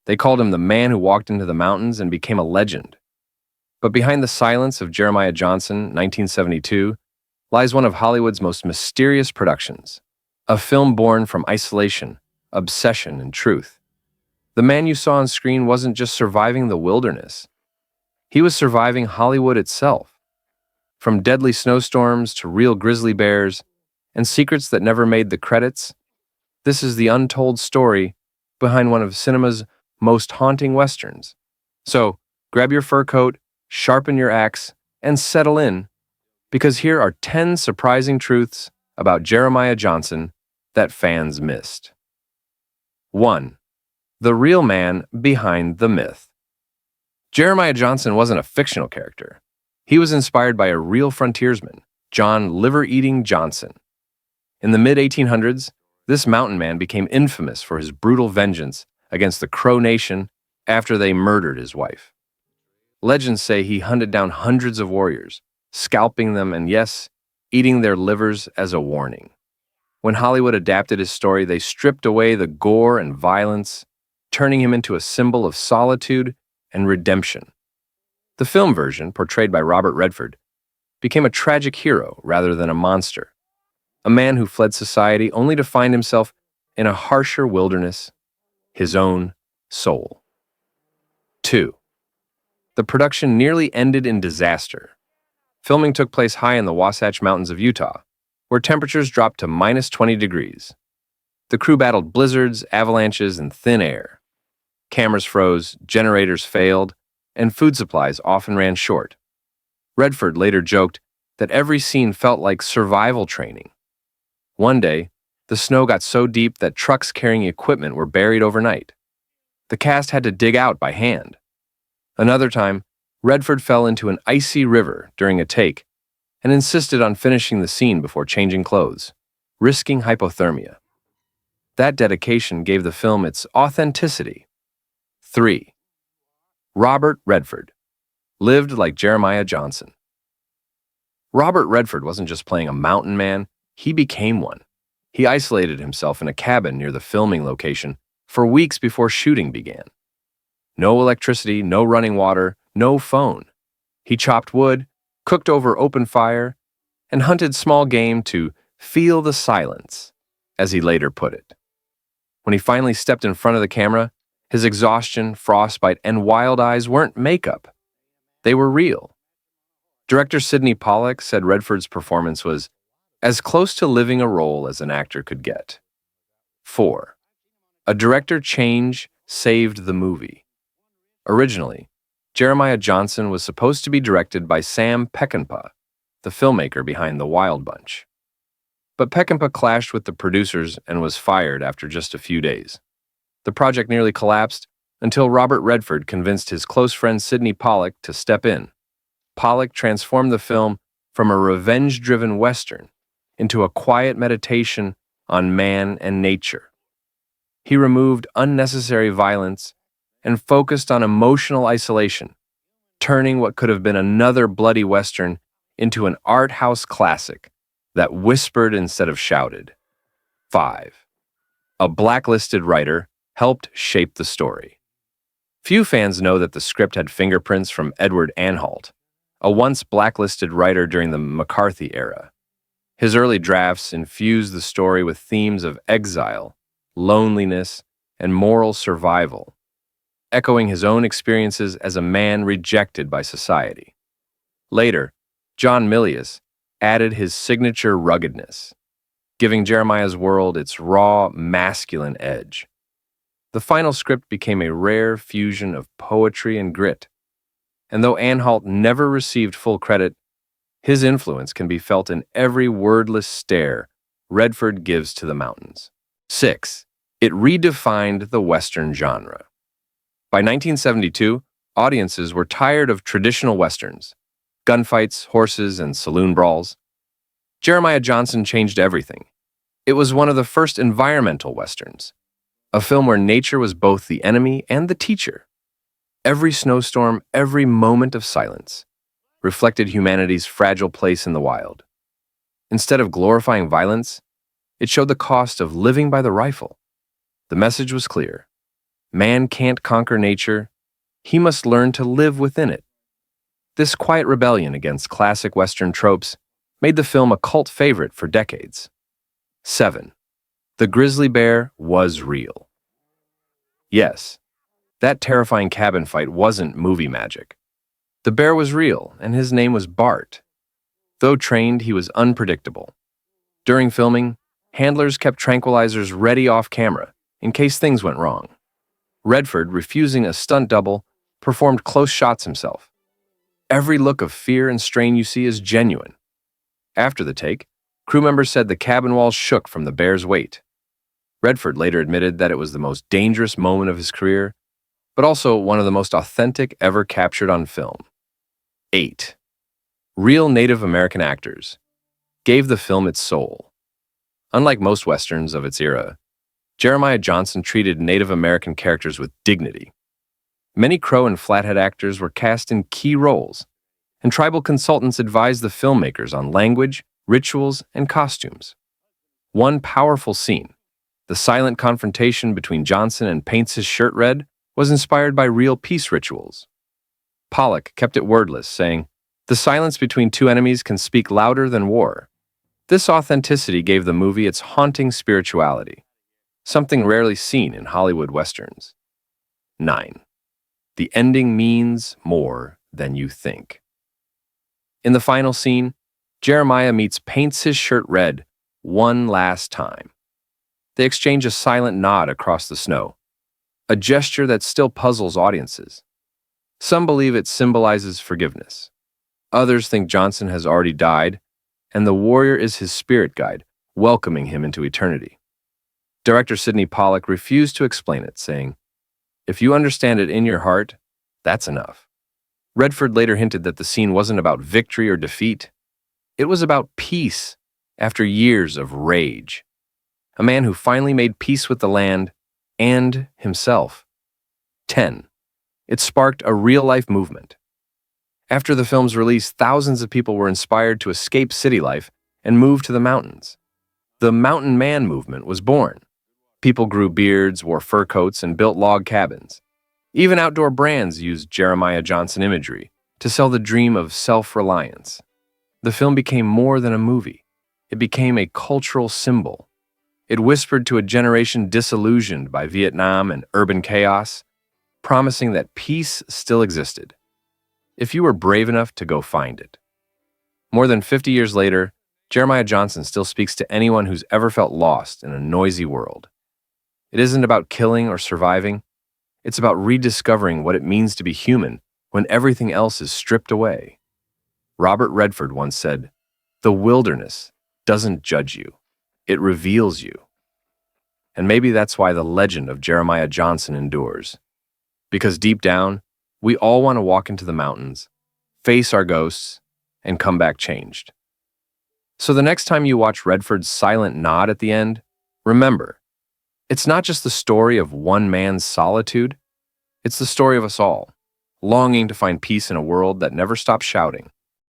They called him the man who walked into the mountains and became a legend. But behind the silence of Jeremiah Johnson, 1972, lies one of Hollywood's most mysterious productions, a film born from isolation, obsession, and truth. The man you saw on screen wasn't just surviving the wilderness. He was surviving Hollywood itself. From deadly snowstorms to real grizzly bears and secrets that never made the credits, this is the untold story behind one of cinema's most haunting westerns. So, grab your fur coat, sharpen your axe, and settle in, because here are 10 surprising truths about Jeremiah Johnson that fans missed. 1. The real man behind the myth. Jeremiah Johnson wasn't a fictional character. He was inspired by a real frontiersman, John Liver-Eating Johnson. In the mid-1800s, this mountain man became infamous for his brutal vengeance against the Crow Nation after they murdered his wife. Legends say he hunted down hundreds of warriors, scalping them and, yes, eating their livers as a warning. When Hollywood adapted his story, they stripped away the gore and violence, turning him into a symbol of solitude and redemption. The film version, portrayed by Robert Redford, became a tragic hero rather than a monster, a man who fled society only to find himself in a harsher wilderness, his own soul. 2. The production nearly ended in disaster. Filming took place high in the Wasatch Mountains of Utah, where temperatures dropped to minus 20 degrees. The crew battled blizzards, avalanches, and thin air. Cameras froze, generators failed, and food supplies often ran short. Redford later joked that every scene felt like survival training. One day, the snow got so deep that trucks carrying equipment were buried overnight. The cast had to dig out by hand. Another time, Redford fell into an icy river during a take and insisted on finishing the scene before changing clothes, risking hypothermia. That dedication gave the film its authenticity. 3. Robert Redford lived like Jeremiah Johnson. Robert Redford wasn't just playing a mountain man, he became one. He isolated himself in a cabin near the filming location for weeks before shooting began. No electricity, no running water, no phone. He chopped wood, cooked over open fire, and hunted small game to feel the silence, as he later put it. When he finally stepped in front of the camera, his exhaustion, frostbite, and wild eyes weren't makeup. They were real. Director Sidney Pollack said Redford's performance was as close to living a role as an actor could get. 4. A director change saved the movie. Originally, Jeremiah Johnson was supposed to be directed by Sam Peckinpah, the filmmaker behind The Wild Bunch. But Peckinpah clashed with the producers and was fired after just a few days. The project nearly collapsed until Robert Redford convinced his close friend Sidney Pollack to step in. Pollack transformed the film from a revenge-driven Western into a quiet meditation on man and nature. He removed unnecessary violence and focused on emotional isolation, turning what could have been another bloody Western into an art house classic that whispered instead of shouted. 5. A blacklisted writer helped shape the story. Few fans know that the script had fingerprints from Edward Anhalt, a once blacklisted writer during the McCarthy era. His early drafts infused the story with themes of exile, loneliness, and moral survival, echoing his own experiences as a man rejected by society. Later, John Milius added his signature ruggedness, giving Jeremiah's world its raw, masculine edge. The final script became a rare fusion of poetry and grit, and though Anhalt never received full credit, his influence can be felt in every wordless stare Redford gives to the mountains. 6. It redefined the Western genre. By 1972, audiences were tired of traditional Westerns, gunfights, horses, and saloon brawls. Jeremiah Johnson changed everything. It was one of the first environmental Westerns, a film where nature was both the enemy and the teacher. Every snowstorm, every moment of silence, reflected humanity's fragile place in the wild. Instead of glorifying violence, it showed the cost of living by the rifle. The message was clear. Man can't conquer nature, he must learn to live within it. This quiet rebellion against classic Western tropes made the film a cult favorite for decades. 7. The grizzly bear was real. Yes, that terrifying cabin fight wasn't movie magic. The bear was real, and his name was Bart. Though trained, he was unpredictable. During filming, handlers kept tranquilizers ready off camera in case things went wrong. Redford, refusing a stunt double, performed close shots himself. Every look of fear and strain you see is genuine. After the take, crew members said the cabin walls shook from the bear's weight. Redford later admitted that it was the most dangerous moment of his career, but also one of the most authentic ever captured on film. 8. Real Native American actors gave the film its soul. Unlike most Westerns of its era, Jeremiah Johnson treated Native American characters with dignity. Many Crow and Flathead actors were cast in key roles, and tribal consultants advised the filmmakers on language, rituals, and costumes. One powerful scene, the silent confrontation between Johnson and paints his shirt red, was inspired by real peace rituals. Pollock kept it wordless, saying, "The silence between two enemies can speak louder than war." This authenticity gave the movie its haunting spirituality, something rarely seen in Hollywood Westerns. 9. The ending means more than you think. In the final scene, Jeremiah paints his shirt red one last time. They exchange a silent nod across the snow, a gesture that still puzzles audiences. Some believe it symbolizes forgiveness. Others think Johnson has already died, and the warrior is his spirit guide, welcoming him into eternity. Director Sidney Pollack refused to explain it, saying, "If you understand it in your heart, that's enough." Redford later hinted that the scene wasn't about victory or defeat. It was about peace after years of rage. A man who finally made peace with the land and himself. 10. It sparked a real-life movement. After the film's release, thousands of people were inspired to escape city life and move to the mountains. The Mountain Man movement was born. People grew beards, wore fur coats, and built log cabins. Even outdoor brands used Jeremiah Johnson imagery to sell the dream of self-reliance. The film became more than a movie. It became a cultural symbol. It whispered to a generation disillusioned by Vietnam and urban chaos, promising that peace still existed, if you were brave enough to go find it. More than 50 years later, Jeremiah Johnson still speaks to anyone who's ever felt lost in a noisy world. It isn't about killing or surviving. It's about rediscovering what it means to be human when everything else is stripped away. Robert Redford once said, "The wilderness doesn't judge you. It reveals you." And maybe that's why the legend of Jeremiah Johnson endures. Because deep down, we all want to walk into the mountains, face our ghosts, and come back changed. So the next time you watch Redford's silent nod at the end, remember, it's not just the story of one man's solitude, it's the story of us all, longing to find peace in a world that never stops shouting.